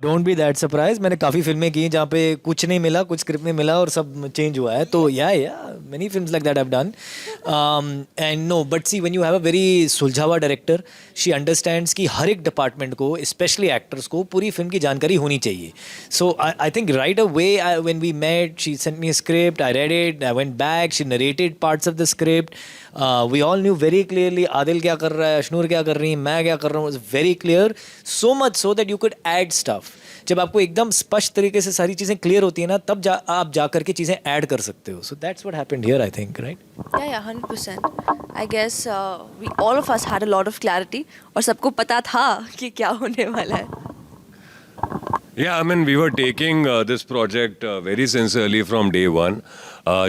Don't be that surprise, मैंने काफ़ी फिल्में की जहाँ पे कुछ नहीं मिला, कुछ स्क्रिप्ट नहीं मिला और सब चेंज हुआ है, तो yeah many films like that I have done. And no but see when you have a very सुलझावा डायरेक्टर, शी अंडरस्टैंड्स कि हर एक डिपार्टमेंट को, स्पेशली एक्टर्स को, पूरी फिल्म की जानकारी होनी चाहिए. So I think right away when we met, she sent me a script, I read it, I went back, she narrated parts of the script. We all knew very clearly Adil क्या कर रहा है, अशनूर क्या कर रही है, मैं क्या कर रहा हूँ, very clear. So much so that you could add stuff. जब आपको एकदम स्पष्ट तरीके से सारी चीज़ें क्लियर होती है ना, तब आप जा करके चीज़ें ऐड कर सकते हो. So that's what happened here, I think, right? Yeah, 100%. I guess we all of us had a lot of clarity और सबको पता था कि क्या होने वाला है. Yeah, I mean, we were taking this project very sincerely from day one.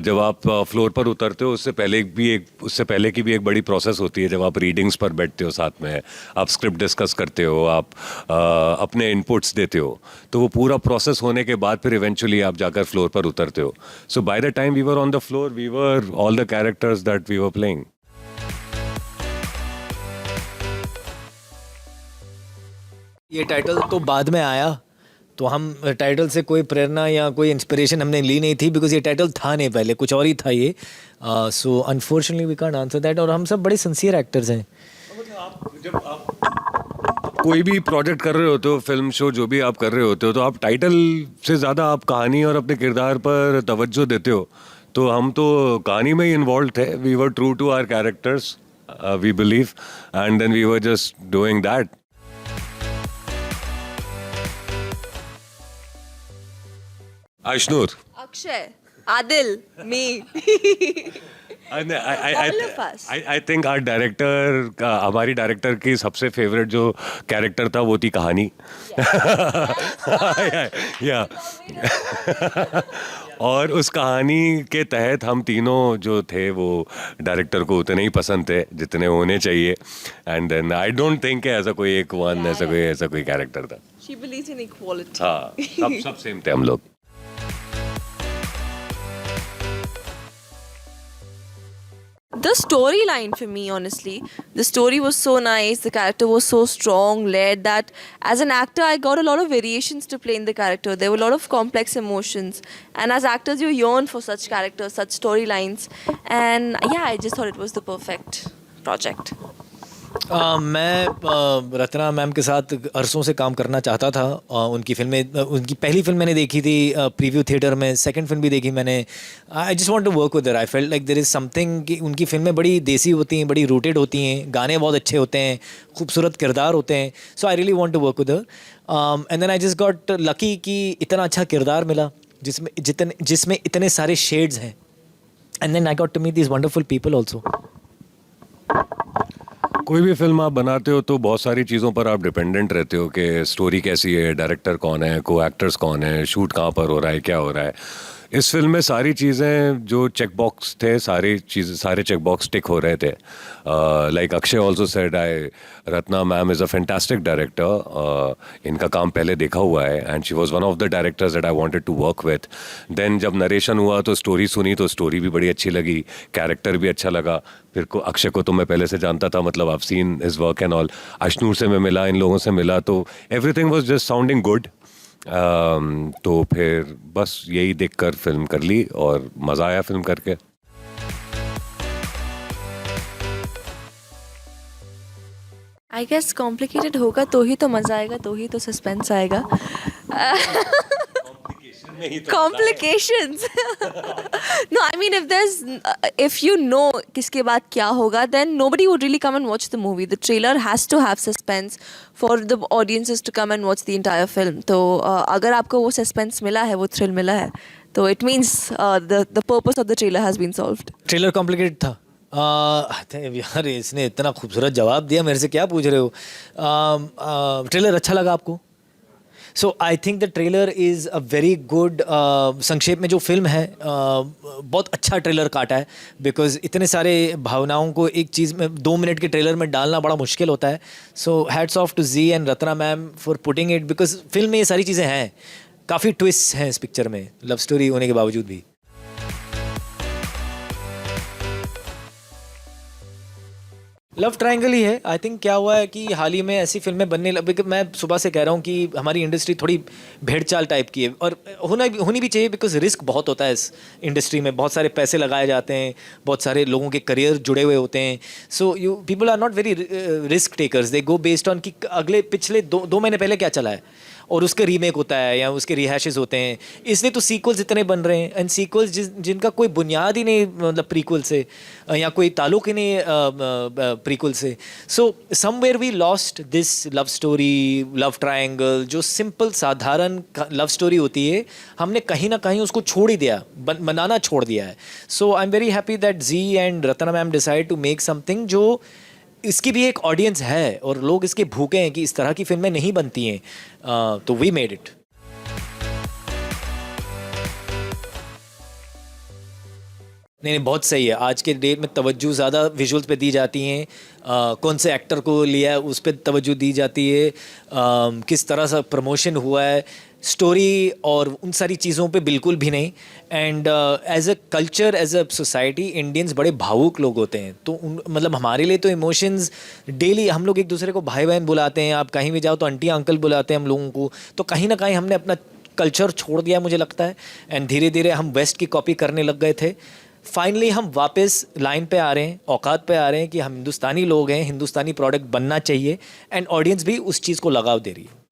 जब आप फ्लोर पर उतरते हो उससे पहले की भी एक बड़ी प्रोसेस होती है. जब आप रीडिंग्स पर बैठते हो साथ में, आप स्क्रिप्ट डिस्कस करते हो, आप अपने इनपुट्स देते हो, तो वो पूरा प्रोसेस होने के बाद फिर इवेंचुअली आप जाकर फ्लोर पर उतरते हो. So by the time we were on the floor, we were all the characters that we were playing. ये टाइटल तो बाद में आया, तो हम टाइटल से कोई प्रेरणा या कोई इंस्पिरेशन हमने ली नहीं थी, बिकॉज ये टाइटल था नहीं, पहले कुछ और ही था ये. So unfortunately we can't answer that. और हम सब बड़े सिंसियर एक्टर्स हैं. जब आप कोई भी प्रोजेक्ट कर रहे होते हो, फिल्म शो जो भी आप कर रहे होते हो, तो आप टाइटल से ज़्यादा आप कहानी और अपने किरदार पर तवज्जो देते हो. तो हम तो कहानी में ही इन्वॉल्व थे. We were true to our characters, we believe, and then we were just doing that. Ashnur. Akshay, Adil, me. All of us. I think our director, हमारी डायरेक्टर की सबसे फेवरेट जो कैरेक्टर था वो थी कहानी. या और उस कहानी के तहत हम तीनों जो थे वो डायरेक्टर को उतने ही पसंद थे जितने होने चाहिए. And then I don't think ऐसा कोई ऐसा कोई कैरेक्टर था. She believes in equality. हाँ, सब सेम थे हम लोग. The storyline for me, honestly, the story was so nice, the character was so strong led that as an actor I got a lot of variations to play in the character. There were a lot of complex emotions, and as actors you yearn for such characters, such storylines, and yeah, I just thought it was the perfect project. मैं Ratna ma'am के साथ अरसों से काम करना चाहता था. उनकी फिल्में, उनकी पहली फिल्म मैंने देखी थी प्रीव्यू थिएटर में, सेकंड फिल्म भी देखी मैंने. I just want to work with her. I felt like there is something कि उनकी फिल्में बड़ी देसी होती हैं, बड़ी रूटेड होती हैं, गाने बहुत अच्छे होते हैं, खूबसूरत किरदार होते हैं. So I really want to work with her. And then I just got lucky कि इतना अच्छा किरदार मिला जिसमें इतने सारे शेड्स हैं. And then I got to meet these wonderful people also. कोई भी फिल्म आप बनाते हो तो बहुत सारी चीज़ों पर आप डिपेंडेंट रहते हो कि स्टोरी कैसी है, डायरेक्टर कौन है, को एक्टर्स कौन है, शूट कहाँ पर हो रहा है, क्या हो रहा है. इस फिल्म में सारी चीज़ें जो चेक बॉक्स थे, सारे चेक बॉक्स टिक हो रहे थे. Like Akshay also said, Ratna ma'am is a fantastic director. इनका काम पहले देखा हुआ है and she was one of the directors that I wanted to work with. देन जब नरेशन हुआ तो स्टोरी सुनी तो स्टोरी भी बड़ी अच्छी लगी, कैरेक्टर भी अच्छा लगा. फिर अक्षय को तो मैं पहले से जानता था, मतलब I have seen his work and all. Ashnoor से मैं मिला, इन लोगों से मिला, तो everything was just sounding good. तो फिर बस यही देखकर फिल्म कर ली और मज़ा आया फिल्म करके. I guess complicated होगा तो ही तो मज़ा आएगा, तो ही तो सस्पेंस आएगा. Complications. No, I mean if you know किसके बाद क्या होगा, then nobody would really come and watch the movie. The trailer has to have suspense for the audiences to come and watch the entire film. तो अगर आपको वो suspense मिला है, वो thrill मिला है, तो it means the purpose of the trailer has been solved. Trailer complicated था. यार इसने इतना खूबसूरत जवाब दिया, मेरे से क्या पूछ रहे हो. ट्रेलर अच्छा लगा आपको? So I think the trailer is a very good. संक्षेप में जो फिल्म है, बहुत अच्छा ट्रेलर काटा है, बिकॉज इतने सारे भावनाओं को एक चीज़ में 2 मिनट के ट्रेलर में डालना बड़ा मुश्किल होता है. So hats off to Zee and Ratna ma'am for putting it, because film में ये सारी चीज़ें हैं. काफ़ी ट्विस्ट हैं इस पिक्चर में, लव स्टोरी होने के बावजूद भी. लव ट्रायंगल ही है आई थिंक. क्या हुआ है कि हाल ही में ऐसी फिल्में बनने लग, मैं सुबह से कह रहा हूँ कि हमारी इंडस्ट्री थोड़ी भेड़चाल टाइप की है और होनी भी चाहिए बिकॉज रिस्क बहुत होता है इस इंडस्ट्री में. बहुत सारे पैसे लगाए जाते हैं, बहुत सारे लोगों के करियर जुड़े हुए होते हैं. So you people are not very risk takers. They go based on कि अगले पिछले 2 महीने पहले क्या चला है और उसके रीमेक होता है या उसके रिहैशेस होते हैं. इसलिए तो सीक्वल्स इतने बन रहे हैं एंड सीक्वल्स जिनका कोई बुनियाद ही नहीं मतलब प्रीक्वल से या कोई ताल्लुक ही नहीं प्रीक्वल से. So somewhere we lost this love story, love triangle, जो सिंपल साधारण लव स्टोरी होती है, हमने कहीं ना कहीं उसको छोड़ ही दिया, बनाना छोड़ दिया है. So I am very happy that Zee and Ratna ma'am decide to make something जो इसकी भी एक ऑडियंस है और लोग इसके भूखे हैं कि इस तरह की फिल्में नहीं बनती हैं. तो वी मेड इट. नहीं, बहुत सही है. आज के डेट में तवज्जो ज़्यादा विजुअल्स पे दी जाती हैं. कौन से एक्टर को लिया है उस पर तवज्जो दी जाती है. किस तरह से प्रमोशन हुआ है, स्टोरी और उन सारी चीज़ों पे बिल्कुल भी नहीं. And as a culture, as a society, Indians बड़े भावुक लोग होते हैं. तो मतलब हमारे लिए तो इमोशंस डेली, हम लोग एक दूसरे को भाई बहन बुलाते हैं. आप कहीं भी जाओ तो आंटी अंकल बुलाते हैं हम लोगों को. तो कहीं ना कहीं हमने अपना कल्चर छोड़ दिया मुझे लगता है. एंड धीरे धीरे हम वेस्ट की कॉपी करने लग गए थे. फाइनली हम वापस लाइन पे आ रहे हैं, औकात पे आ रहे हैं कि हम हिंदुस्तानी लोग हैं, हिंदुस्तानी प्रोडक्ट बनना चाहिए. एंड ऑडियंस भी उस चीज़ को लगाव दे रही है.